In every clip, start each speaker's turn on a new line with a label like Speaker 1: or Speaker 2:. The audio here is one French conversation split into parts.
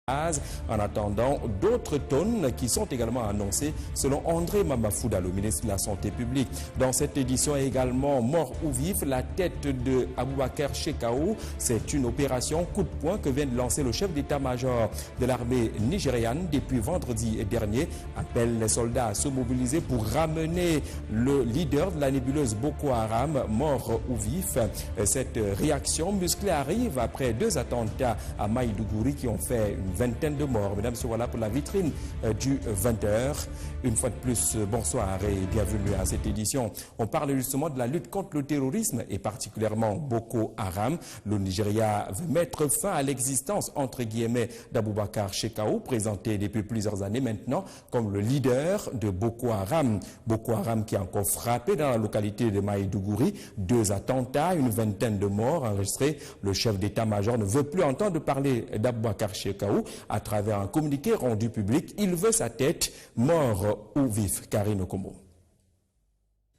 Speaker 1: En attendant, d'autres tonnes qui sont également annoncées selon André Mambafouda, le ministre de la Santé publique. Dans cette édition également, mort ou vif, la tête de Aboubakar Shekau. C'est une opération coup de poing que vient de lancer le chef d'état-major de l'armée nigériane depuis vendredi dernier. Appelle les soldats à se mobiliser pour ramener le leader de la nébuleuse Boko Haram, mort ou vif. Cette réaction musclée arrive après 2 attentats à Maïdougouri qui ont fait une vingtaine de morts. Mesdames, voilà pour la vitrine du 20h. Une fois de plus, bonsoir et bienvenue à cette édition. On parle justement de la lutte contre le terrorisme et particulièrement Boko Haram. Le Nigeria veut mettre fin à l'existence, entre guillemets, d'Aboubakar Shekau, présenté depuis plusieurs années maintenant comme le leader de Boko Haram. Boko Haram qui a encore frappé dans la localité de Maïdougouri. 2 attentats, une vingtaine de morts enregistrés. Le chef d'état-major ne veut plus entendre parler d'Aboubakar Shekau. À travers un communiqué rendu public, il veut sa tête, mort ou vif. Karine Okomo.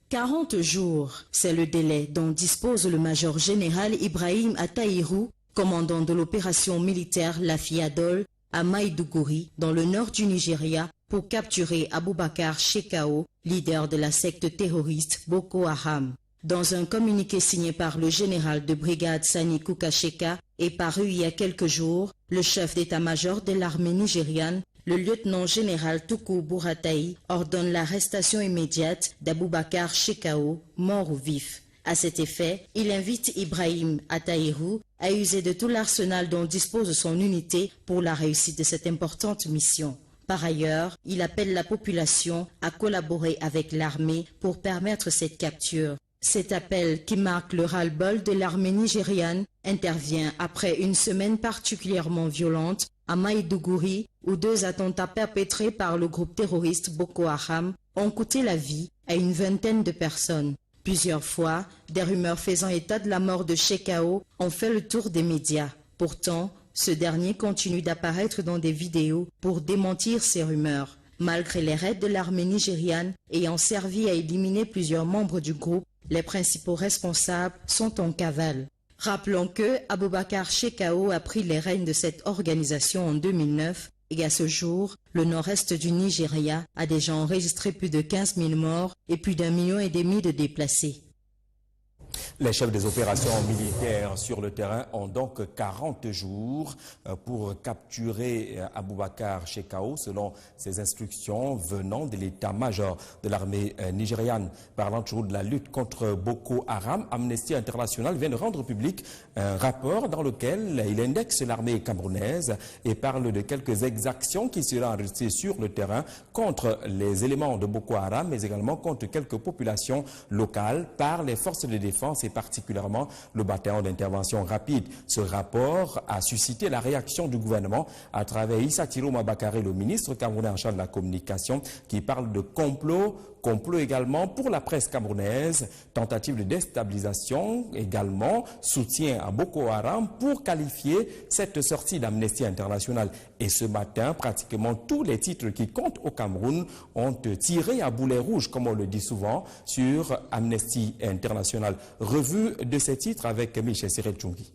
Speaker 2: 40 jours, c'est le délai dont dispose le major général Ibrahim Ataïrou, commandant de l'opération militaire Lafiadol à Maïdougouri, dans le nord du Nigeria, pour capturer Aboubakar Shekau, leader de la secte terroriste Boko Haram. Dans un communiqué signé par le général de brigade Sani Kukasheka et paru il y a quelques jours, le chef d'état-major de l'armée nigériane, le lieutenant-général Tuku Buratai, ordonne l'arrestation immédiate d'Aboubakar Shekau, mort ou vif. À cet effet, il invite Ibrahim Ataïrou à user de tout l'arsenal dont dispose son unité pour la réussite de cette importante mission. Par ailleurs, il appelle la population à collaborer avec l'armée pour permettre cette capture. Cet appel, qui marque le ras-le-bol de l'armée nigériane, intervient après une semaine particulièrement violente à Maïdougouri, où 2 attentats perpétrés par le groupe terroriste Boko Haram ont coûté la vie à une vingtaine de personnes. Plusieurs fois, des rumeurs faisant état de la mort de Shekau ont fait le tour des médias. Pourtant, ce dernier continue d'apparaître dans des vidéos pour démentir ces rumeurs. Malgré les raids de l'armée nigériane ayant servi à éliminer plusieurs membres du groupe, les principaux responsables sont en cavale. Rappelons que Aboubakar Shekau a pris les rênes de cette organisation en 2009 et à ce jour, le nord-est du Nigeria a déjà enregistré plus de 15 000 morts et plus d'1,5 million de déplacés.
Speaker 1: Les chefs des opérations militaires sur le terrain ont donc 40 jours pour capturer Aboubakar Shekau selon ses instructions venant de l'état-major de l'armée nigériane. Parlant toujours de la lutte contre Boko Haram, Amnesty International vient de rendre public un rapport dans lequel il indexe l'armée camerounaise et parle de quelques exactions qui seraient enregistrées sur le terrain contre les éléments de Boko Haram, mais également contre quelques populations locales par les forces de défense et particulièrement le bataillon d'intervention rapide. Ce rapport a suscité la réaction du gouvernement à travers Issa Thilo Mabakare, le ministre camerounais en charge de la communication, qui parle de complot également pour la presse camerounaise, tentative de déstabilisation également, soutien à Boko Haram pour qualifier cette sortie d'Amnesty International. Et ce matin, pratiquement tous les titres qui comptent au Cameroun ont tiré à boulet rouge, comme on le dit souvent, sur Amnesty International. Revue de ces titres avec Michel Sirel-Chungi.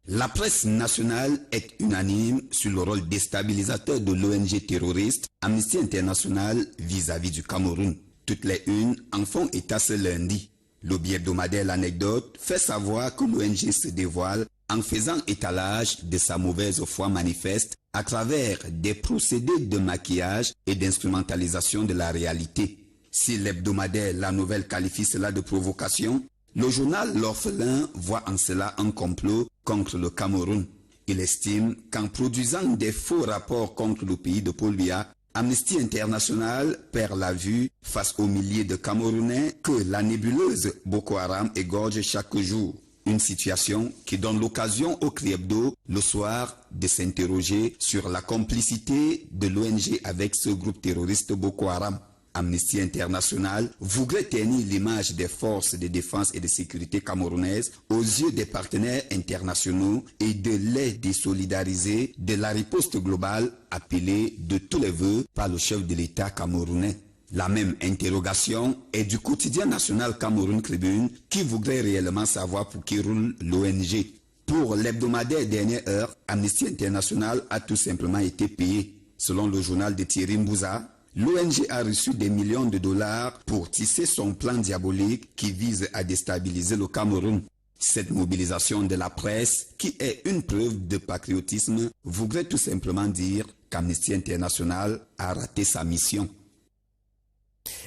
Speaker 3: La presse nationale est unanime sur le rôle déstabilisateur de l'ONG terroriste Amnesty International vis-à-vis du Cameroun. Toutes les unes en font état ce lundi. Le bi-hebdomadaire L'Anecdote fait savoir que l'ONG se dévoile en faisant étalage de sa mauvaise foi manifeste à travers des procédés de maquillage et d'instrumentalisation de la réalité. Si l'hebdomadaire La Nouvelle qualifie cela de provocation, le journal L'Orphelin voit en cela un complot contre le Cameroun. Il estime qu'en produisant des faux rapports contre le pays de Paul Biya, Amnesty International perd la vue face aux milliers de Camerounais que la nébuleuse Boko Haram égorge chaque jour. Une situation qui donne l'occasion au Cri Hebdo le soir de s'interroger sur la complicité de l'ONG avec ce groupe terroriste Boko Haram. Amnesty International voudrait ternir l'image des forces de défense et de sécurité camerounaises aux yeux des partenaires internationaux et de les désolidariser de la riposte globale appelée de tous les vœux par le chef de l'État camerounais. La même interrogation est du quotidien national Cameroun Tribune qui voudrait réellement savoir pour qui roule l'ONG. Pour l'hebdomadaire Dernière Heure, Amnesty International a tout simplement été payé. Selon le journal de Thierry Mbouza, l'ONG a reçu des millions de dollars pour tisser son plan diabolique qui vise à déstabiliser le Cameroun. Cette mobilisation de la presse, qui est une preuve de patriotisme, voudrait tout simplement dire qu'Amnesty International a raté sa mission.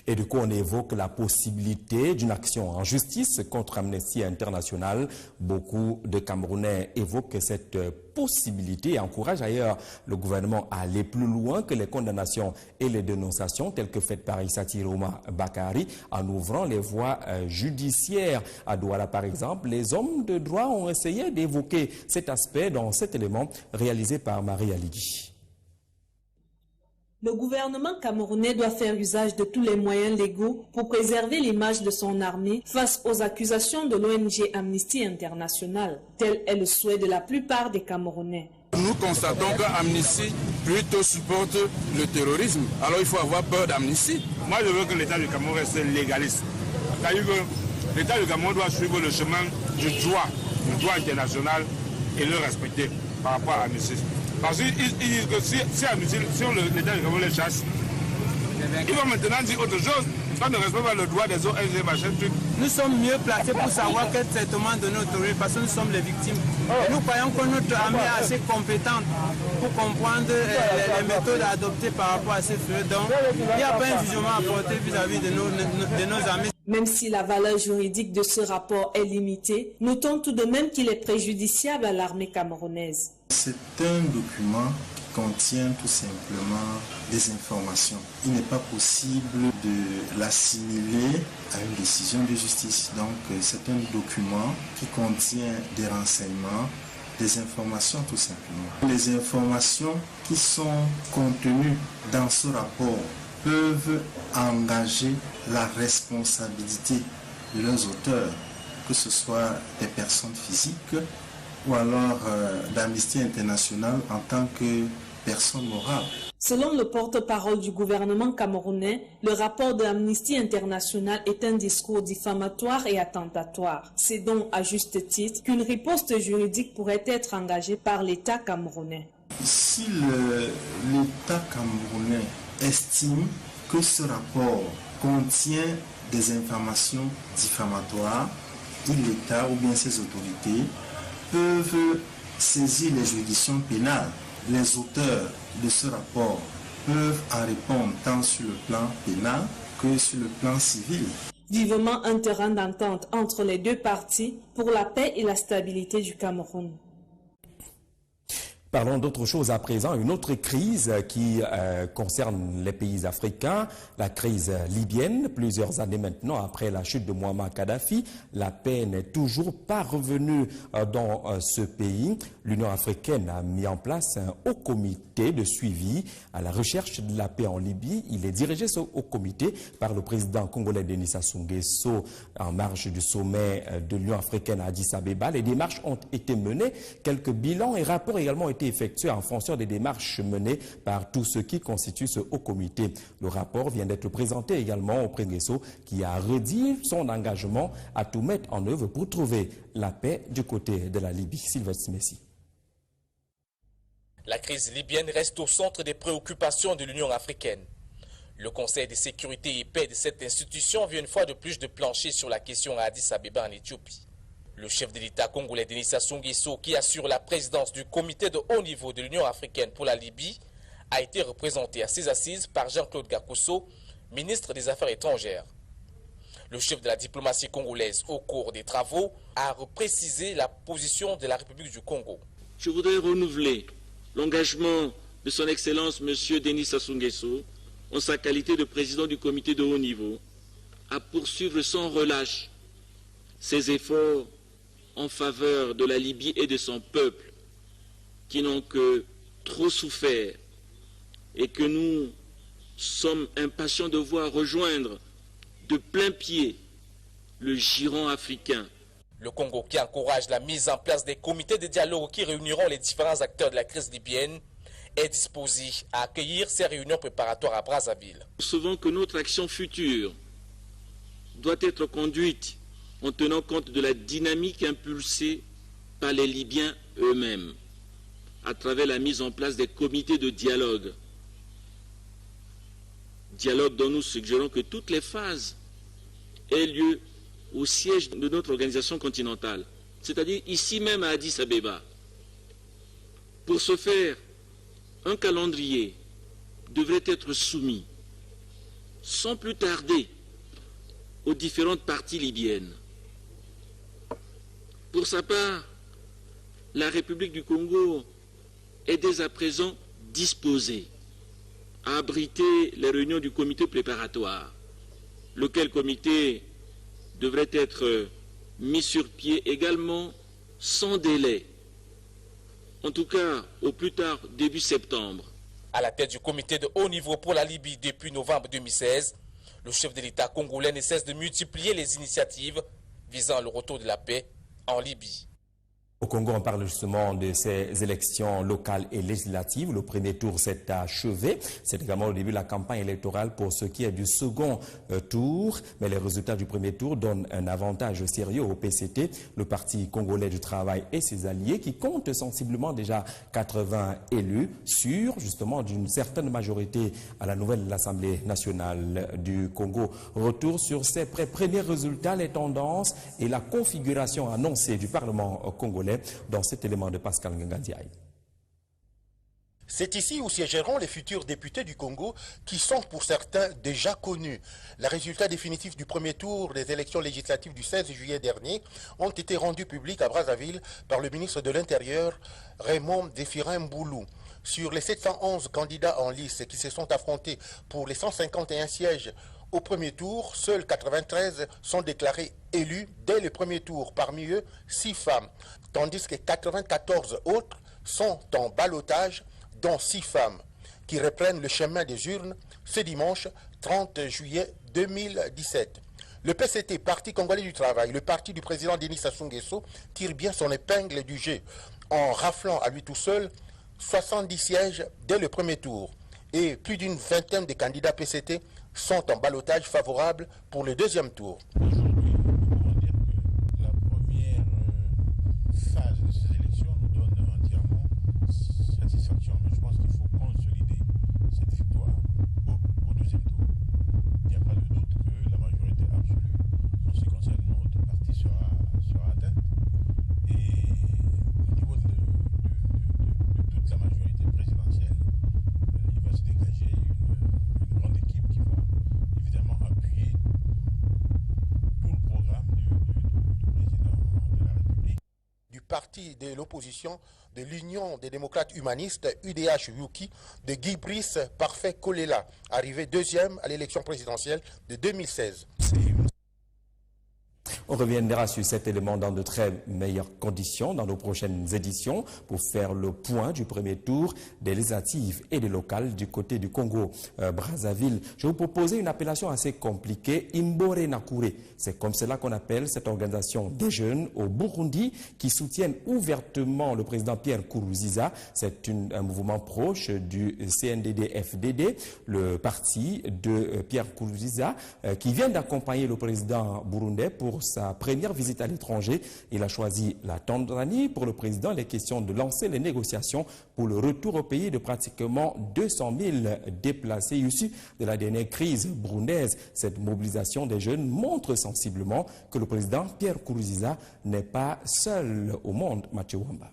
Speaker 1: Et du coup, on évoque la possibilité d'une action en justice contre Amnesty International. Beaucoup de Camerounais évoquent cette possibilité et encouragent ailleurs le gouvernement à aller plus loin que les condamnations et les dénonciations telles que faites par Issa Tiroma Bakari en ouvrant les voies judiciaires. À Douala, par exemple, les hommes de droit ont essayé d'évoquer cet aspect dans cet élément réalisé par Marie Aligui.
Speaker 4: Le gouvernement camerounais doit faire usage de tous les moyens légaux pour préserver l'image de son armée face aux accusations de l'ONG Amnesty International. Tel est le souhait de la plupart des Camerounais.
Speaker 5: Nous constatons qu'Amnesty plutôt supporte le terrorisme. Alors il faut avoir peur d'Amnesty.
Speaker 6: Moi je veux que l'État du Cameroun reste légaliste. C'est-à-dire que l'État du Cameroun doit suivre le chemin du droit international et le respecter par rapport à Amnesty. Parce qu'ils disent que si l'État du Cameroun les chasse, ils vont maintenant dire autre chose. Quand ne respecte pas le droit des ONG, machin truc.
Speaker 7: Nous sommes mieux placés pour savoir quel traitement donner aux terroristes parce que nous sommes les victimes. Et nous croyons que notre armée est assez compétente pour comprendre les méthodes adoptées par rapport à ces feux. Donc, il n'y a pas un jugement à porter vis-à-vis de nos armées.
Speaker 4: Même si la valeur juridique de ce rapport est limitée, notons tout de même qu'il est préjudiciable à l'armée camerounaise.
Speaker 8: C'est un document qui contient tout simplement des informations. Il n'est pas possible de l'assimiler à une décision de justice. Donc c'est un document qui contient des renseignements, des informations tout simplement. Les informations qui sont contenues dans ce rapport peuvent engager la responsabilité de leurs auteurs, que ce soit des personnes physiques ou alors d'Amnesty International en tant que personne morale.
Speaker 4: Selon le porte-parole du gouvernement camerounais, le rapport de Amnesty International est un discours diffamatoire et attentatoire. C'est donc à juste titre qu'une riposte juridique pourrait être engagée par l'État camerounais.
Speaker 8: Si l'État camerounais estime que ce rapport contient des informations diffamatoires, l'État ou bien ses autorités peuvent saisir les juridictions pénales. Les auteurs de ce rapport peuvent en répondre tant sur le plan pénal que sur le plan civil.
Speaker 4: Vivement un terrain d'entente entre les deux parties pour la paix et la stabilité du Cameroun.
Speaker 1: Parlons d'autre chose à présent, une autre crise qui concerne les pays africains, la crise libyenne. Plusieurs années maintenant après la chute de Muammar Kadhafi, la paix n'est toujours pas revenue dans ce pays. L'Union africaine a mis en place un haut comité de suivi à la recherche de la paix en Libye. Il est dirigé ce haut comité par le président congolais Denis Sassou Nguesso en marge du sommet de l'Union africaine à Addis Abeba. Les démarches ont été menées, quelques bilans et rapports également ont été effectués en fonction des démarches menées par tous ceux qui constituent ce haut comité. Le rapport vient d'être présenté également au président Nguesso qui a redit son engagement à tout mettre en œuvre pour trouver la paix du côté de la Libye. Sylvestre Messi.
Speaker 9: La crise libyenne reste au centre des préoccupations de l'Union africaine. Le Conseil de sécurité et paix de cette institution vient une fois de plus de plancher sur la question à Addis Abeba en Éthiopie. Le chef de l'État congolais Denis Sassou Nguesso, qui assure la présidence du comité de haut niveau de l'Union africaine pour la Libye, a été représenté à ses assises par Jean-Claude Gakusso, ministre des Affaires étrangères. Le chef de la diplomatie congolaise, au cours des travaux, a reprécisé la position de la République du Congo.
Speaker 10: Je voudrais renouveler l'engagement de son Excellence M. Denis Sassou Nguesso, en sa qualité de président du comité de haut niveau, à poursuivre sans relâche ses efforts en faveur de la Libye et de son peuple, qui n'ont que trop souffert et que nous sommes impatients de voir rejoindre de plein pied le giron africain.
Speaker 9: Le Congo, qui encourage la mise en place des comités de dialogue qui réuniront les différents acteurs de la crise libyenne, est disposé à accueillir ces réunions préparatoires à Brazzaville.
Speaker 10: Nous savons que notre action future doit être conduite en tenant compte de la dynamique impulsée par les Libyens eux-mêmes, à travers la mise en place des comités de dialogue. Dialogue dont nous suggérons que toutes les phases aient lieu au siège de notre organisation continentale, c'est-à-dire ici même à Addis Abeba. Pour ce faire, un calendrier devrait être soumis, sans plus tarder, aux différentes parties libyennes. Pour sa part, la République du Congo est dès à présent disposée à abriter les réunions du comité préparatoire, lequel comité devrait être mis sur pied également sans délai, en tout cas au plus tard début septembre.
Speaker 9: À la tête du comité de haut niveau pour la Libye depuis novembre 2016, le chef de l'État congolais ne cesse de multiplier les initiatives visant le retour de la paix en Libye.
Speaker 1: Au Congo, on parle justement de ces élections locales et législatives. Le premier tour s'est achevé. C'est également le début de la campagne électorale pour ce qui est du second tour. Mais les résultats du premier tour donnent un avantage sérieux au PCT, le Parti congolais du travail et ses alliés, qui comptent sensiblement déjà 80 élus, sûrs justement d'une certaine majorité à la nouvelle Assemblée nationale du Congo. Retour sur ces premiers résultats, les tendances et la configuration annoncée du Parlement congolais dans cet élément de Pascal Ngandiaï.
Speaker 11: C'est ici où siégeront les futurs députés du Congo qui sont pour certains déjà connus. Les résultats définitifs du premier tour des élections législatives du 16 juillet dernier ont été rendus publics à Brazzaville par le ministre de l'Intérieur Raymond Zéphirin Mboulou. Sur les 711 candidats en lice qui se sont affrontés pour les 151 sièges au premier tour, seuls 93 sont déclarés élus dès le premier tour, parmi eux 6 femmes, tandis que 94 autres sont en ballottage, dont 6 femmes, qui reprennent le chemin des urnes ce dimanche 30 juillet 2017. Le PCT, Parti congolais du travail, le parti du président Denis Sassou Nguesso, tire bien son épingle du jeu, en raflant à lui tout seul 70 sièges dès le premier tour. Et plus d'une vingtaine de candidats PCT sont en ballottage favorable pour le deuxième tour. Parti de l'opposition de l'Union des démocrates humanistes, UDH-UKI, de Guy Brice Parfait Kolela, arrivé deuxième à l'élection présidentielle de 2016.
Speaker 1: On reviendra sur cet élément dans de très meilleures conditions dans nos prochaines éditions pour faire le point du premier tour des législatives et des locales du côté du Congo-Brazzaville. Je vais vous proposer une appellation assez compliquée, Imbore Nakure. C'est comme cela qu'on appelle cette organisation des jeunes au Burundi qui soutiennent ouvertement le président Pierre Nkurunziza. C'est un mouvement proche du CNDD-FDD, le parti de Pierre Nkurunziza, qui vient d'accompagner le président burundais pour sa première visite à l'étranger. Il a choisi la Tanzanie pour le président. Les questions de lancer les négociations pour le retour au pays de pratiquement 200 000 déplacés issus de la dernière crise burundaise. Cette mobilisation des jeunes montre sensiblement que le président Pierre Nkurunziza n'est pas seul au monde. Mathieu Wamba.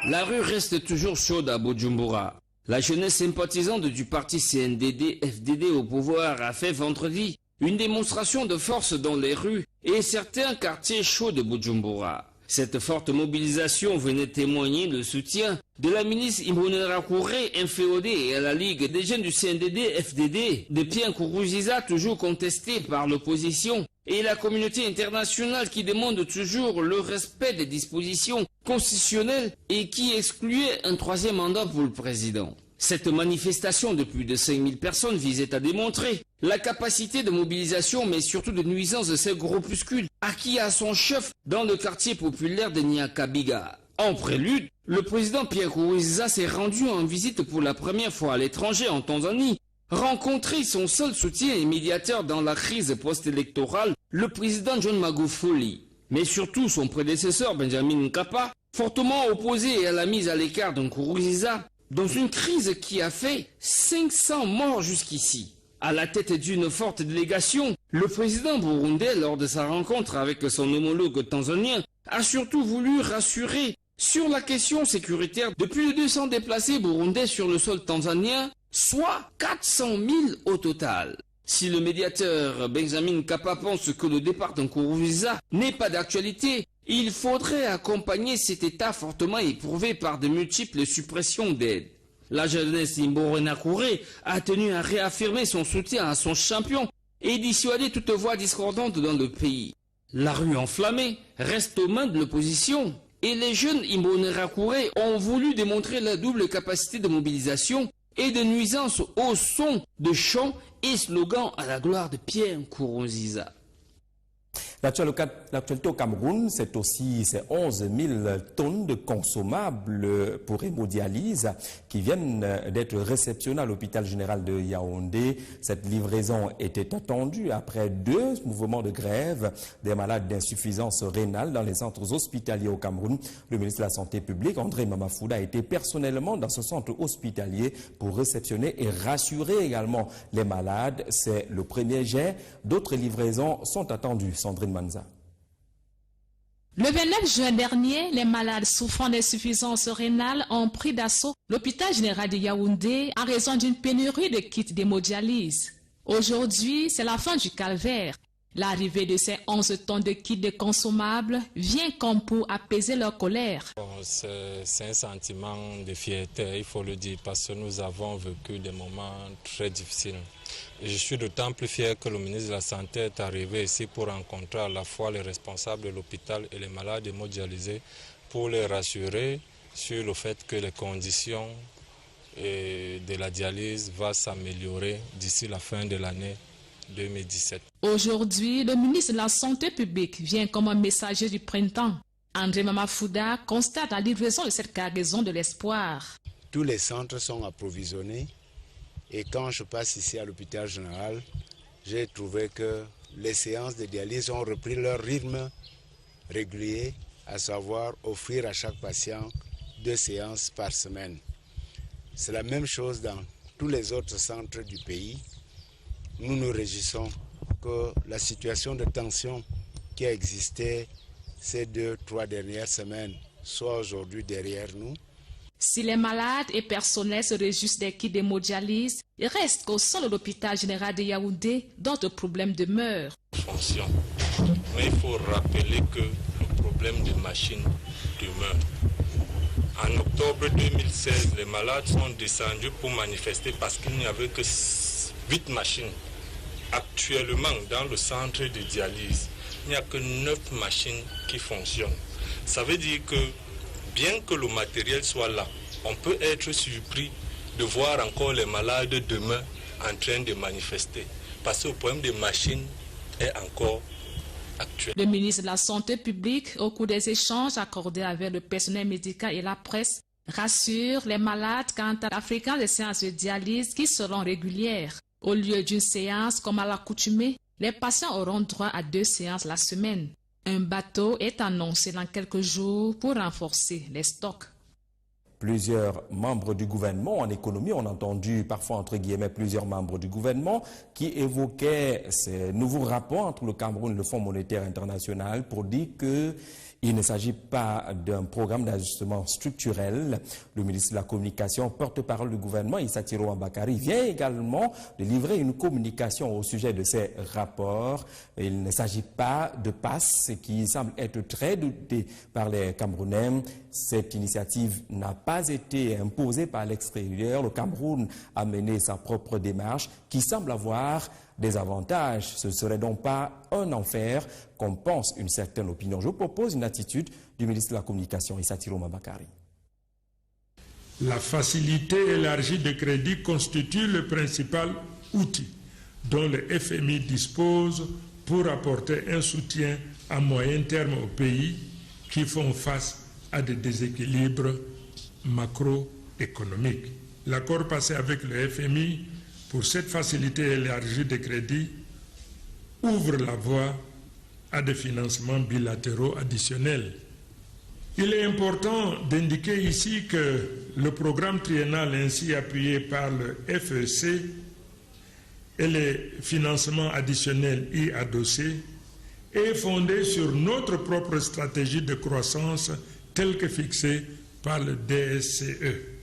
Speaker 12: La rue reste toujours chaude à Bujumbura. La jeunesse sympathisante du parti CNDD-FDD au pouvoir a fait vendredi une démonstration de force dans les rues et certains quartiers chauds de Bujumbura. Cette forte mobilisation venait témoigner le soutien de la ministre Imbonerakure inféodée et à la Ligue des jeunes du CNDD-FDD, de Pierre Nkurunziza toujours contesté par l'opposition, et la communauté internationale qui demande toujours le respect des dispositions constitutionnelles et qui excluait un troisième mandat pour le président. Cette manifestation de plus de 5000 personnes visait à démontrer la capacité de mobilisation mais surtout de nuisance de ces groupuscules acquis à son chef dans le quartier populaire de Nyakabiga. En prélude, le président Pierre Nkurunziza s'est rendu en visite pour la première fois à l'étranger en Tanzanie rencontrer son seul soutien et médiateur dans la crise post-électorale, le président John Magufuli, mais surtout son prédécesseur Benjamin Mkapa, fortement opposé à la mise à l'écart de Nkurunziza, dans une crise qui a fait 500 morts jusqu'ici. À la tête d'une forte délégation, le président burundais, lors de sa rencontre avec son homologue tanzanien, a surtout voulu rassurer sur la question sécuritaire de plus de 200 déplacés burundais sur le sol tanzanien, soit 400 000 au total. Si le médiateur Benjamin Mkapa pense que le départ de Nkurunziza n'est pas d'actualité, il faudrait accompagner cet État fortement éprouvé par de multiples suppressions d'aide. La jeunesse d'Imbonerakure a tenu à réaffirmer son soutien à son champion et dissuader toute voix discordante dans le pays. La rue enflammée reste aux mains de l'opposition et les jeunes Imbonerakure ont voulu démontrer la double capacité de mobilisation et de nuisance au son de chants et slogans à la gloire de Pierre Nkurunziza.
Speaker 1: L'actualité au Cameroun, c'est aussi ces 11 000 tonnes de consommables pour hémodialyse qui viennent d'être réceptionnées à l'hôpital général de Yaoundé. Cette livraison était attendue après 2 mouvements de grève des malades d'insuffisance rénale dans les centres hospitaliers au Cameroun. Le ministre de la Santé publique, André Mamafouda, a été personnellement dans ce centre hospitalier pour réceptionner et rassurer également les malades. C'est le premier jet. D'autres livraisons sont attendues. Sandrine Manza.
Speaker 13: Le 29 juin dernier, les malades souffrant d'insuffisance rénale ont pris d'assaut l'hôpital général de Yaoundé en raison d'une pénurie de kits d'hémodialyse. Aujourd'hui, c'est la fin du calvaire. L'arrivée de ces 11 tonnes de kits de consommables vient comme pour apaiser leur colère.
Speaker 14: C'est un sentiment de fierté, il faut le dire, parce que nous avons vécu des moments très difficiles. Et je suis d'autant plus fier que le ministre de la Santé est arrivé ici pour rencontrer à la fois les responsables de l'hôpital et les malades hémodialysés pour les rassurer sur le fait que les conditions de la dialyse vont s'améliorer d'ici la fin de l'année 2017.
Speaker 13: Aujourd'hui, le ministre de la Santé publique vient comme un messager du printemps. André Mamafouda constate la livraison de cette cargaison de l'espoir.
Speaker 15: Tous les centres sont approvisionnés et quand je passe ici à l'hôpital général, j'ai trouvé que les séances de dialyse ont repris leur rythme régulier, à savoir offrir à chaque patient 2 séances par semaine. C'est la même chose dans tous les autres centres du pays. Nous nous réjouissons que la situation de tension qui a existé ces 2-3 dernières semaines soit aujourd'hui derrière nous.
Speaker 13: Si les malades et personnels se réjouissent des kits d'hémodialyse, il reste qu'au sein de l'hôpital général de Yaoundé, d'autres problèmes demeurent.
Speaker 14: Mais il faut rappeler que le problème de machines demeure. En octobre 2016, les malades sont descendus pour manifester parce qu'il n'y avait que 8 machines. Actuellement, dans le centre de dialyse, il n'y a que 9 machines qui fonctionnent. Ça veut dire que, bien que le matériel soit là, on peut être surpris de voir encore les malades demain en train de manifester. Parce que le problème des machines est encore actuel.
Speaker 13: Le ministre de la Santé publique, au cours des échanges accordés avec le personnel médical et la presse, rassure les malades quant à la fréquence des séances de dialyse qui seront régulières. Au lieu d'une séance comme à l'accoutumée, les patients auront droit à 2 séances la semaine. Un bateau est annoncé dans quelques jours pour renforcer les stocks.
Speaker 1: Plusieurs membres du gouvernement en économie, on a entendu parfois entre guillemets plusieurs membres du gouvernement qui évoquaient ces nouveaux rapports entre le Cameroun et le Fonds monétaire international pour dire que il ne s'agit pas d'un programme d'ajustement structurel. Le ministre de la Communication, porte-parole du gouvernement, Issa Thiro Ambakari, vient également de livrer une communication au sujet de ces rapports. Il ne s'agit pas de passe, qui semble être très douté par les Camerounais. Cette initiative n'a pas été imposée par l'extérieur. Le Cameroun a mené sa propre démarche qui semble avoir des avantages. Ce ne serait donc pas un enfer comme pense une certaine opinion. Je propose une attitude du ministre de la Communication, Issa Thiro Ambakari.
Speaker 16: La facilité élargie de crédit constitue le principal outil dont le FMI dispose pour apporter un soutien à moyen terme aux pays qui font face à des déséquilibres macroéconomiques. L'accord passé avec le FMI pour cette facilité élargie de crédit ouvre la voie à des financements bilatéraux additionnels. Il est important d'indiquer ici que le programme triennal ainsi appuyé par le FEC et les financements additionnels y adossés est fondé sur notre propre stratégie de croissance telle que fixée par le DSCE.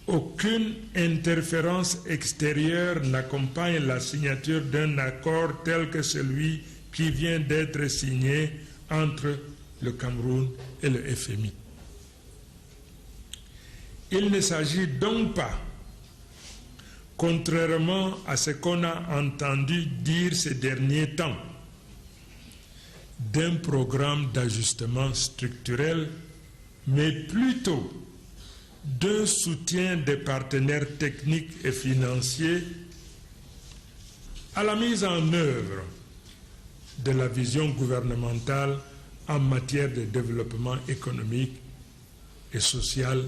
Speaker 16: Aucune interférence extérieure n'accompagne la signature d'un accord tel que celui qui vient d'être signé entre le Cameroun et le FMI. Il ne s'agit donc pas, contrairement à ce qu'on a entendu dire ces derniers temps, d'un programme d'ajustement structurel, mais plutôt d'un soutien des partenaires techniques et financiers à la mise en œuvre de la vision gouvernementale en matière de développement économique et social.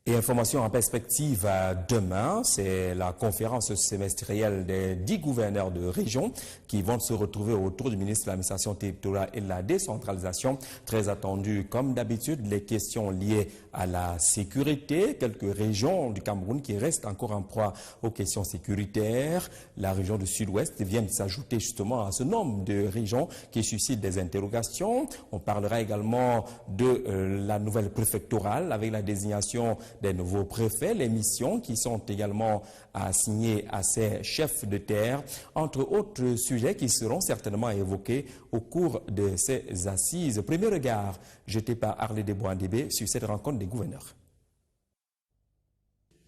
Speaker 1: Et information en perspective demain, c'est la conférence semestrielle des 10 gouverneurs de région qui vont se retrouver autour du ministre de l'administration territoriale et de la décentralisation. Très attendu, comme d'habitude, les questions liées à la sécurité. Quelques régions du Cameroun qui restent encore en proie aux questions sécuritaires. La région du Sud-Ouest vient de s'ajouter justement à ce nombre de régions qui suscitent des interrogations. On parlera également de la nouvelle préfectorale avec la désignation des nouveaux préfets, les missions qui sont également assignées à ces chefs de terre, entre autres sujets qui seront certainement évoqués au cours de ces assises. Premier regard jeté par Arlé Desbois-Ndébé sur cette rencontre des gouverneurs.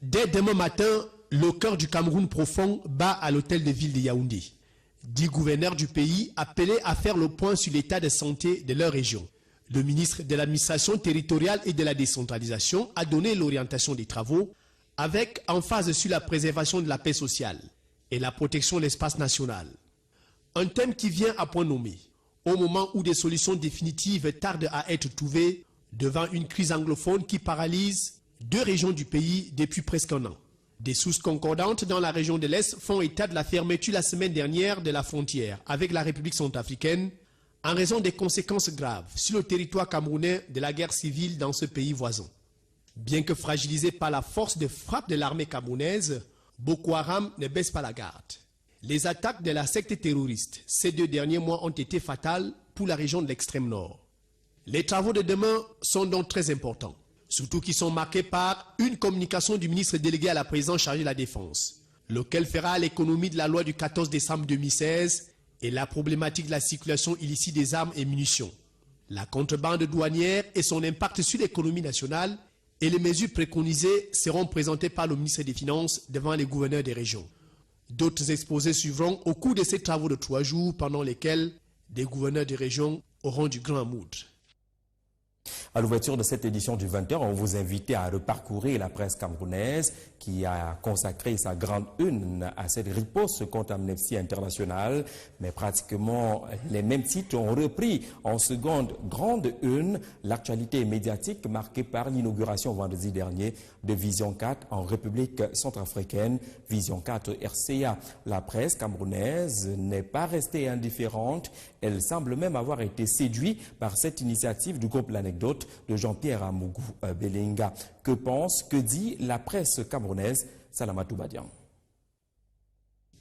Speaker 17: Dès demain matin, le cœur du Cameroun profond bat à l'hôtel de ville de Yaoundé. 10 gouverneurs du pays appelés à faire le point sur l'état de santé de leur région. Le ministre de l'administration territoriale et de la décentralisation a donné l'orientation des travaux avec emphase sur la préservation de la paix sociale et la protection de l'espace national. Un thème qui vient à point nommé au moment où des solutions définitives tardent à être trouvées devant une crise anglophone qui paralyse 2 régions du pays depuis presque un an. Des sources concordantes dans la région de l'Est font état de la fermeture la semaine dernière de la frontière avec la République centrafricaine en raison des conséquences graves sur le territoire camerounais de la guerre civile dans ce pays voisin. Bien que fragilisé par la force de frappe de l'armée camerounaise, Boko Haram ne baisse pas la garde. Les attaques de la secte terroriste ces 2 derniers mois ont été fatales pour la région de l'extrême nord. Les travaux de demain sont donc très importants, surtout qu'ils sont marqués par une communication du ministre délégué à la présidence chargé de la Défense, lequel fera l'économie de la loi du 14 décembre 2016 et la problématique de la circulation illicite des armes et munitions, la contrebande douanière et son impact sur l'économie nationale, et les mesures préconisées seront présentées par le ministre des Finances devant les gouverneurs des régions. D'autres exposés suivront au cours de ces travaux de 3 jours pendant lesquels des gouverneurs des régions auront du grand mood.
Speaker 1: À l'ouverture de cette édition du 20h, on vous invite à reparcourir la presse camerounaise qui a consacré sa grande une à cette riposte contre Amnesty International. Mais pratiquement les mêmes titres ont repris en seconde grande une l'actualité médiatique marquée par l'inauguration vendredi dernier de Vision 4 en République centrafricaine, Vision 4 RCA. La presse camerounaise n'est pas restée indifférente. Elle semble même avoir été séduite par cette initiative du groupe L'Anecdote de Jean-Pierre Amougou Belinga. Que pense, que dit la presse camerounaise? Salamatou Badian.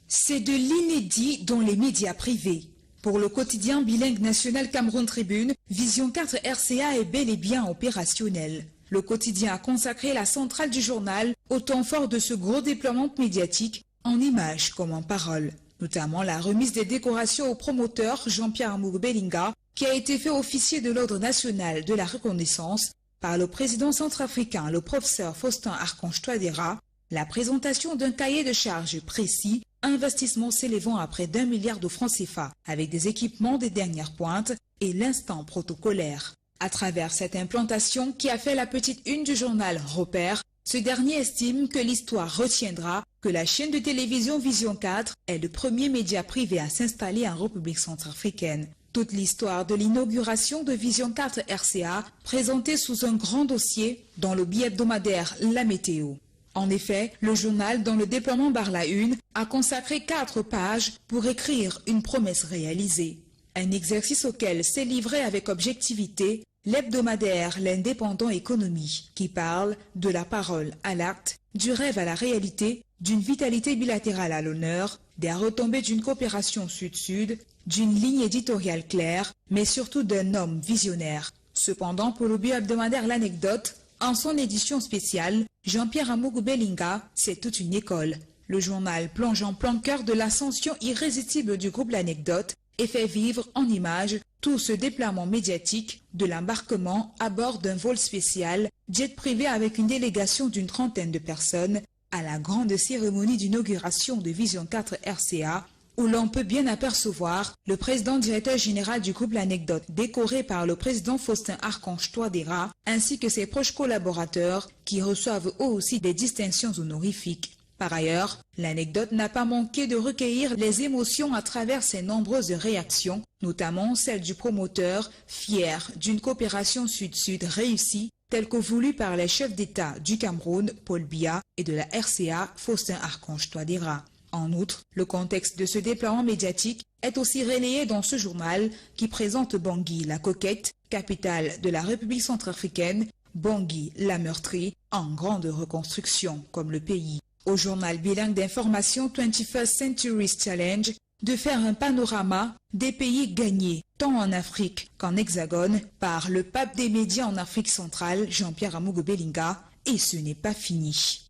Speaker 18: C'est de l'inédit dans les médias privés. Pour le quotidien bilingue national Cameroun Tribune, Vision 4 RCA est bel et bien opérationnel. Le quotidien a consacré la centrale du journal au temps fort de ce gros déploiement médiatique en images comme en paroles. Notamment la remise des décorations au promoteur Jean-Pierre Amougou Belinga, qui a été fait officier de l'Ordre national de la reconnaissance par le président centrafricain, le professeur Faustin Archange Touadéra, la présentation d'un cahier de charges précis, investissement s'élevant à près d'1 milliard de francs CFA, avec des équipements des dernières pointes et l'instant protocolaire. À travers cette implantation qui a fait la petite une du journal Repère, ce dernier estime que l'histoire retiendra que la chaîne de télévision Vision 4 est le premier média privé à s'installer en République centrafricaine. Toute l'histoire de l'inauguration de Vision 4 RCA présentée sous un grand dossier dans le bi-hebdomadaire La Météo. En effet, le journal, dont le déploiement barre la une, a consacré 4 pages pour écrire une promesse réalisée. Un exercice auquel s'est livré avec objectivité l'hebdomadaire L'Indépendant Économie, qui parle de la parole à l'acte, du rêve à la réalité, d'une vitalité bilatérale à l'honneur, des retombées d'une coopération sud-sud, d'une ligne éditoriale claire, mais surtout d'un homme visionnaire. Cependant, pour le bio-hebdomadaire L'Anecdote, en son édition spéciale, Jean-Pierre Amougou Belinga, c'est toute une école. Le journal plonge en plein cœur de l'ascension irrésistible du groupe L'Anecdote et fait vivre en images tout ce déploiement médiatique de l'embarquement à bord d'un vol spécial, jet privé avec une délégation d'une 30aine de personnes, à la grande cérémonie d'inauguration de Vision 4 RCA, où l'on peut bien apercevoir le président directeur général du groupe L'Anecdote, décoré par le président Faustin Archange Touadéra, ainsi que ses proches collaborateurs qui reçoivent eux aussi des distinctions honorifiques. Par ailleurs, L'Anecdote n'a pas manqué de recueillir les émotions à travers ses nombreuses réactions, notamment celle du promoteur, fier d'une coopération sud-sud réussie, telle que voulue par les chefs d'État du Cameroun, Paul Biya, et de la RCA, Faustin Archange Touadéra. En outre, le contexte de ce déploiement médiatique est aussi relayé dans ce journal qui présente Bangui la coquette, capitale de la République centrafricaine, Bangui la meurtrie, en grande reconstruction comme le pays. Au journal bilingue d'information 21st Century Challenge, de faire un panorama des pays gagnés, tant en Afrique qu'en Hexagone, par le pape des médias en Afrique centrale, Jean-Pierre Amougou Belinga, et ce n'est pas fini.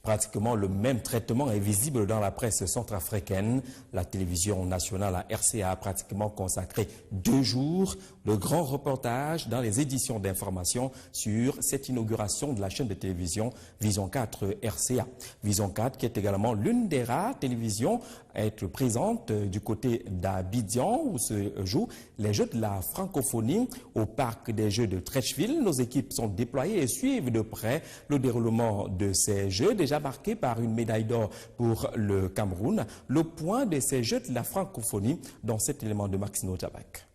Speaker 1: Pratiquement le même traitement est visible dans la presse centrafricaine. La télévision nationale, la RCA, a pratiquement consacré 2 jours de grands reportages dans les éditions d'information sur cette inauguration de la chaîne de télévision Vision 4 RCA. Vision 4 qui est également l'une des rares télévisions à être présente du côté d'Abidjan où se jouent les Jeux de la francophonie au parc des Jeux de Treichville. Nos équipes sont déployées et suivent de près le déroulement de ces Jeux, déjà marqués par une médaille d'or pour le Cameroun. Le point de ces Jeux de la francophonie dans cet élément de Maxino Jabak.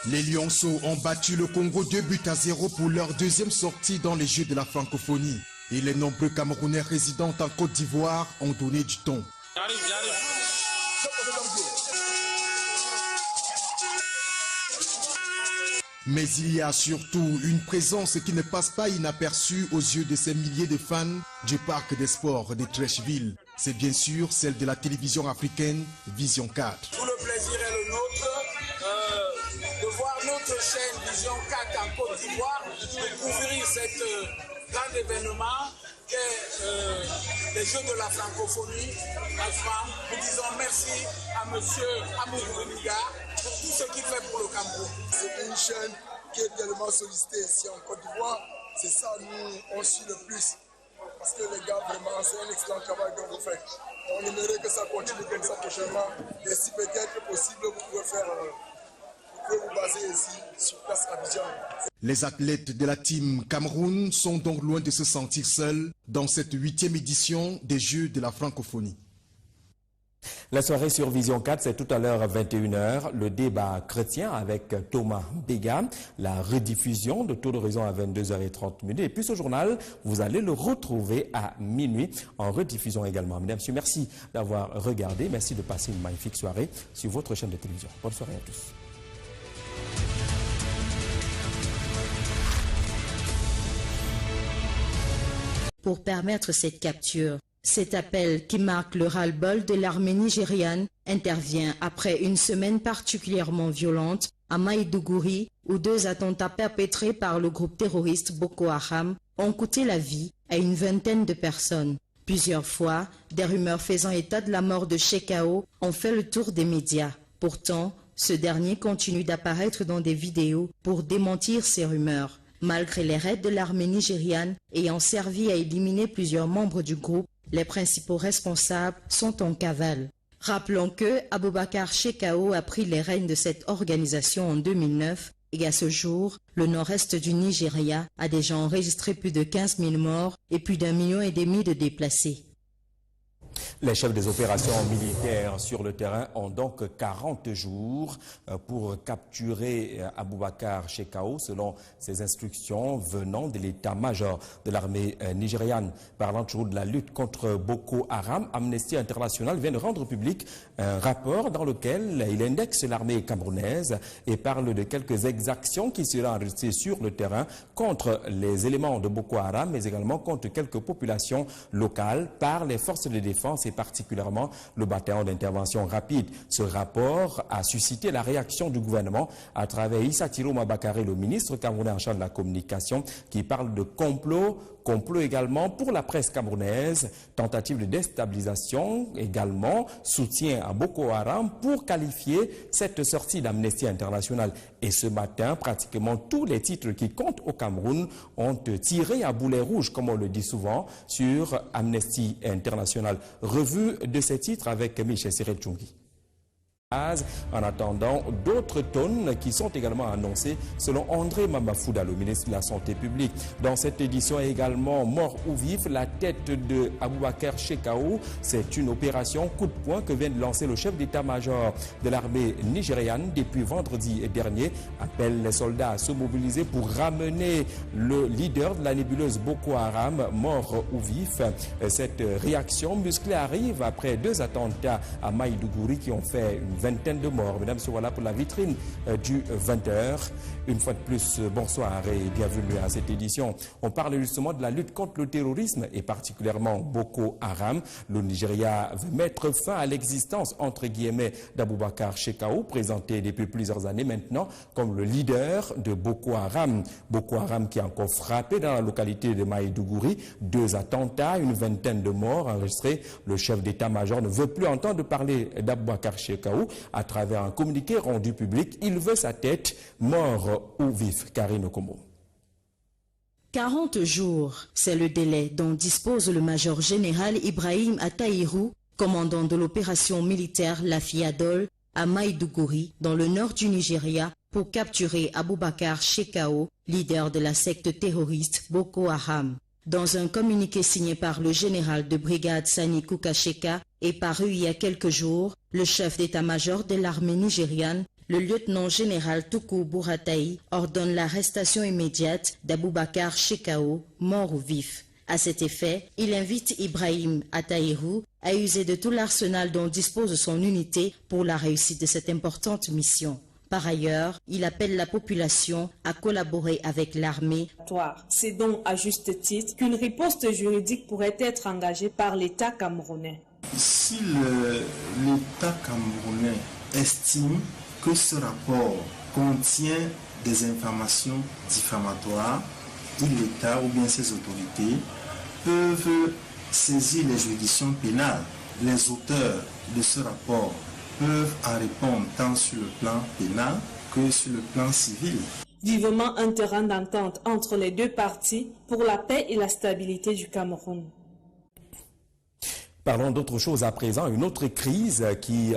Speaker 19: Les Lionceaux ont battu le Congo 2-0 pour leur deuxième sortie dans les Jeux de la francophonie. Et les nombreux Camerounais résidant en Côte d'Ivoire ont donné du ton. Mais il y a surtout une présence qui ne passe pas inaperçue aux yeux de ces milliers de fans du parc des sports de Treichville. C'est bien sûr celle de la télévision africaine Vision 4.
Speaker 20: Tout le plaisir est le nôtre de voir notre chaîne Vision 4 en Côte d'Ivoire, de couvrir cet grand événement qu'est les Jeux de la francophonie. Nous disons merci à M. Amougou Belinga pour tout ce qu'il fait pour le Cameroun.
Speaker 21: C'est une chaîne qui est tellement sollicitée ici en Côte d'Ivoire. C'est ça, nous, on suit le plus. Parce que les gars, vraiment, c'est un excellent travail que vous faites. On aimerait que ça continue comme ça prochainement. Et si peut-être possible, vous pouvez vous baser ici, sur place à Abidjan.
Speaker 19: Les athlètes de la team Cameroun sont donc loin de se sentir seuls dans cette 8e édition des Jeux de la francophonie.
Speaker 1: La soirée sur Vision 4, c'est tout à l'heure à 21h, le débat chrétien avec Thomas Béga, la rediffusion de Tour d'Horizon à 22h30. Et puis ce journal, vous allez le retrouver à minuit en rediffusion également. Mesdames et messieurs, merci d'avoir regardé, merci de passer une magnifique soirée sur votre chaîne de télévision. Bonne soirée à tous.
Speaker 2: Pour permettre cette capture, cet appel qui marque le ras-le-bol de l'armée nigériane intervient après une semaine particulièrement violente à Maïdougouri où 2 attentats perpétrés par le groupe terroriste Boko Haram ont coûté la vie à une vingtaine de personnes. Plusieurs fois, des rumeurs faisant état de la mort de Shekau ont fait le tour des médias. Pourtant, ce dernier continue d'apparaître dans des vidéos pour démentir ces rumeurs. Malgré les raids de l'armée nigériane ayant servi à éliminer plusieurs membres du groupe, les principaux responsables sont en cavale. Rappelons que Aboubakar Shekau a pris les rênes de cette organisation en 2009 et à ce jour, le nord-est du Nigeria a déjà enregistré plus de 15 000 morts et plus d'1,5 million de déplacés.
Speaker 1: Les chefs des opérations militaires sur le terrain ont donc 40 jours pour capturer Aboubacar Shekau selon ses instructions venant de l'état-major de l'armée nigériane. Parlant toujours de la lutte contre Boko Haram, Amnesty International vient de rendre public un rapport dans lequel il indexe l'armée camerounaise et parle de quelques exactions qui seraient enregistrées sur le terrain contre les éléments de Boko Haram, mais également contre quelques populations locales par les forces de défense et particulièrement le bataillon d'intervention rapide. Ce rapport a suscité la réaction du gouvernement à travers Issa Tiroma Bakare, le ministre camerounais en charge de la communication, qui parle de complot également pour la presse camerounaise, tentative de déstabilisation également, soutien à Boko Haram pour qualifier cette sortie d'Amnesty International. Et ce matin, pratiquement tous les titres qui comptent au Cameroun ont tiré à boulet rouge, comme on le dit souvent, sur Amnesty International. Revue de ces titres avec Michel Cyril Tchungi. En attendant, d'autres tonnes qui sont également annoncées selon André Mamafouda, le ministre de la Santé publique. Dans cette édition également, mort ou vif, la tête de Aboubacar Shekau. C'est une opération coup de poing que vient de lancer le chef d'état-major de l'armée nigériane depuis vendredi dernier. Appelle les soldats à se mobiliser pour ramener le leader de la nébuleuse Boko Haram, mort ou vif. Cette réaction musclée arrive après 2 attentats à Maïdougouri qui ont fait une vingtaine de morts. Mesdames, voilà pour la vitrine du 20h. Une fois de plus, bonsoir et bienvenue à cette édition. On parle justement de la lutte contre le terrorisme et particulièrement Boko Haram. Le Nigeria veut mettre fin à l'existence, entre guillemets, d'Aboubacar Shekau, présenté depuis plusieurs années maintenant comme le leader de Boko Haram. Boko Haram qui a encore frappé dans la localité de Maïdougouri. 2 attentats, une vingtaine de morts enregistrés. Le chef d'état-major ne veut plus entendre parler d'Aboubacar Shekau. À travers un communiqué rendu public, il veut sa tête, mort ou vif. Karine Okomo.
Speaker 2: 40 jours, c'est le délai dont dispose le major général Ibrahim Ataïrou, commandant de l'opération militaire La Fiadol à Maïdougouri, dans le nord du Nigeria, pour capturer Aboubacar Shekau, leader de la secte terroriste Boko Haram. Dans un communiqué signé par le général de brigade Sani Kukasheka et paru il y a quelques jours, le chef d'état-major de l'armée nigériane, le lieutenant-général Tuku Buratai, ordonne l'arrestation immédiate d'Aboubacar Shekau, mort ou vif. À cet effet, il invite Ibrahim Ataïrou à user de tout l'arsenal dont dispose son unité pour la réussite de cette importante mission. Par ailleurs, il appelle la population à collaborer avec l'armée.
Speaker 4: C'est donc à juste titre qu'une riposte juridique pourrait être engagée par l'État camerounais.
Speaker 8: Si l'État camerounais estime que ce rapport contient des informations diffamatoires, l'État ou bien ses autorités peuvent saisir les juridictions pénales. Les auteurs de ce rapport peuvent en répondre tant sur le plan pénal que sur le plan civil.
Speaker 4: Vivement un terrain d'entente entre les 2 parties pour la paix et la stabilité du Cameroun.
Speaker 1: Parlons d'autre chose à présent, une autre crise qui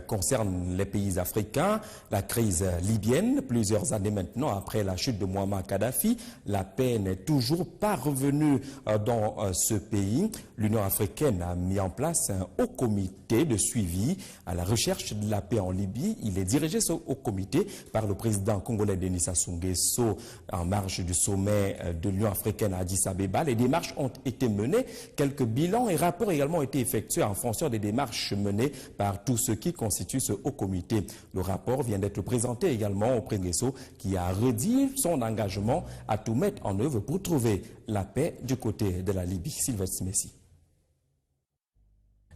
Speaker 1: concerne les pays africains, la crise libyenne. Plusieurs années maintenant après la chute de Muammar Kadhafi, la paix n'est toujours pas revenue dans ce pays. L'Union africaine a mis en place un haut comité de suivi à la recherche de la paix en Libye. Il est dirigé ce haut comité par le président congolais Denis Sassou Nguesso en marge du sommet de l'Union africaine à Addis Abeba. Les démarches ont été menées, quelques bilans et rapports également ont été effectués en fonction des démarches menées par tous ceux qui constituent ce haut comité. Le rapport vient d'être présenté également au président Nguesso qui a redit son engagement à tout mettre en œuvre pour trouver la paix du côté de la Libye. Sylvestre Messi.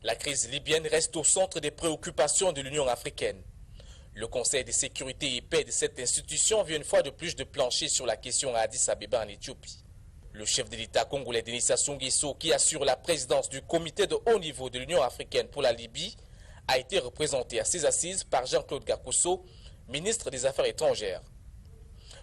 Speaker 9: La crise libyenne reste au centre des préoccupations de l'Union africaine. Le Conseil de sécurité et paix de cette institution vient une fois de plus de plancher sur la question à Addis Abeba en Éthiopie. Le chef de l'État congolais Denis Sassou Nguesso, qui assure la présidence du comité de haut niveau de l'Union africaine pour la Libye, a été représenté à ses assises par Jean-Claude Gakosso, ministre des Affaires étrangères.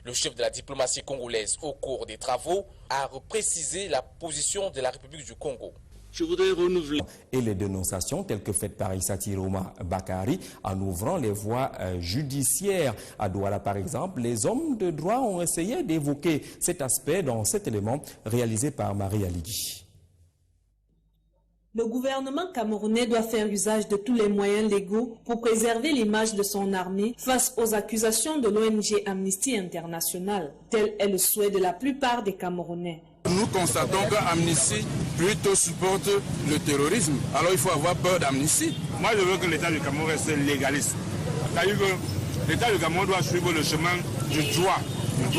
Speaker 9: Le chef de la diplomatie congolaise, au cours des travaux, a reprécisé la position de la République du Congo.
Speaker 14: Je voudrais renouveler.
Speaker 1: Et les dénonciations telles que faites par Issa Tiroma Bakare en ouvrant les voies judiciaires. À Douala, par exemple, les hommes de droit ont essayé d'évoquer cet aspect dans cet élément réalisé par Marie Alidi.
Speaker 4: Le gouvernement camerounais doit faire usage de tous les moyens légaux pour préserver l'image de son armée face aux accusations de l'ONG Amnesty International. Tel est le souhait de la plupart des Camerounais.
Speaker 5: Nous constatons qu'Amnesty plutôt supporte le terrorisme. Alors il faut avoir peur d'Amnesty.
Speaker 6: Moi je veux que l'État du Cameroun reste légaliste. C'est-à-dire que l'État du Cameroun doit suivre le chemin du droit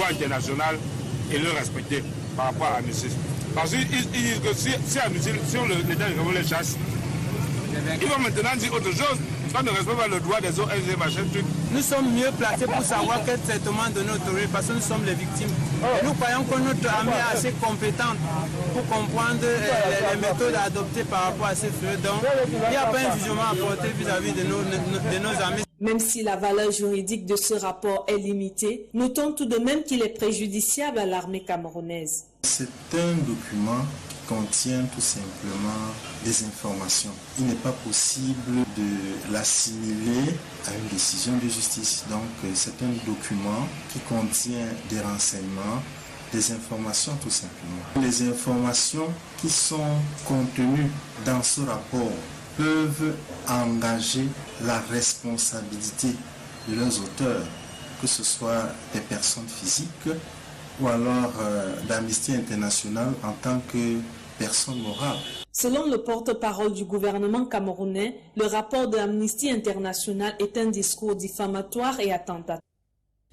Speaker 6: international et le respecter par rapport à Amnesty. Parce qu'ils disent que si l'État du Cameroun les chasse, ils vont maintenant dire autre chose. On ne respecte pas le droit des ONG, machin, truc.
Speaker 7: Nous sommes mieux placés pour savoir quel traitement donner au terroristes parce que nous sommes les victimes. Et nous croyons que notre armée est assez compétente pour comprendre les méthodes adoptées par rapport à ces feux. Donc, il n'y a pas un jugement à porter vis-à-vis de nos armées.
Speaker 4: Même si la valeur juridique de ce rapport est limitée, notons tout de même qu'il est préjudiciable à l'armée camerounaise.
Speaker 8: C'est un document qui contient tout simplement des informations. Il n'est pas possible de l'assimiler à une décision de justice. Donc c'est un document qui contient des renseignements, des informations tout simplement. Les informations qui sont contenues dans ce rapport peuvent engager la responsabilité de leurs auteurs, que ce soit des personnes physiques ou alors d'Amnesty International en tant que personne morale.
Speaker 4: Selon le porte-parole du gouvernement camerounais, le rapport de Amnesty International est un discours diffamatoire et attentatoire.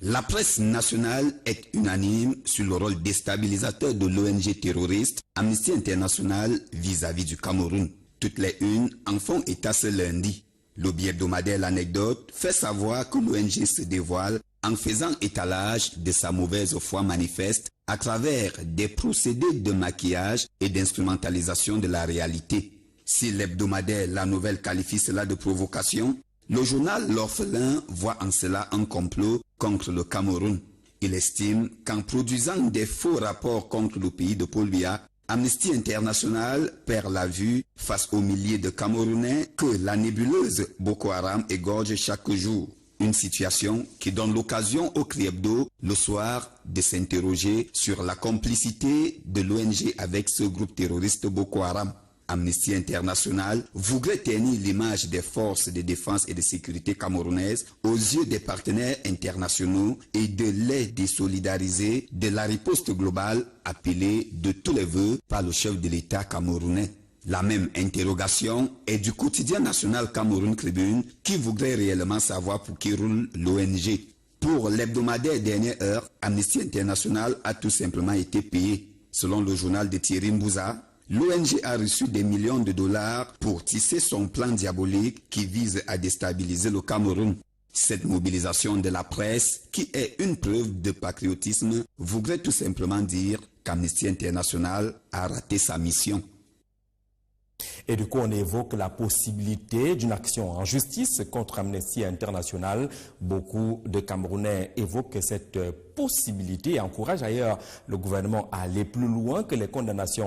Speaker 3: La presse nationale est unanime sur le rôle déstabilisateur de l'ONG terroriste Amnesty International vis-à-vis du Cameroun. Toutes les unes en font état ce lundi. Le bi-hebdomadaire L'Anecdote fait savoir que l'ONG se dévoile en faisant étalage de sa mauvaise foi manifeste à travers des procédés de maquillage et d'instrumentalisation de la réalité. Si l'hebdomadaire La Nouvelle qualifie cela de provocation, le journal L'Orphelin voit en cela un complot contre le Cameroun. Il estime qu'en produisant des faux rapports contre le pays de Paul Biya, Amnesty International perd la vue face aux milliers de Camerounais que la nébuleuse Boko Haram égorge chaque jour. Une situation qui donne l'occasion au Cri Hebdo le soir de s'interroger sur la complicité de l'ONG avec ce groupe terroriste Boko Haram. Amnesty International voudrait ternir l'image des forces de défense et de sécurité camerounaises aux yeux des partenaires internationaux et de les désolidariser de la riposte globale appelée de tous les vœux par le chef de l'État camerounais. La même interrogation est du quotidien national Cameroun Tribune qui voudrait réellement savoir pour qui roule l'ONG. Pour l'hebdomadaire Dernière Heure, Amnesty International a tout simplement été payé. Selon le journal de Thierry Mbouza, l'ONG a reçu des millions de dollars pour tisser son plan diabolique qui vise à déstabiliser le Cameroun. Cette mobilisation de la presse, qui est une preuve de patriotisme, voudrait tout simplement dire qu'Amnesty International a raté sa mission.
Speaker 1: Et du coup, on évoque la possibilité d'une action en justice contre Amnesty International. Beaucoup de Camerounais évoquent cette possibilité et encouragent ailleurs le gouvernement à aller plus loin que les condamnations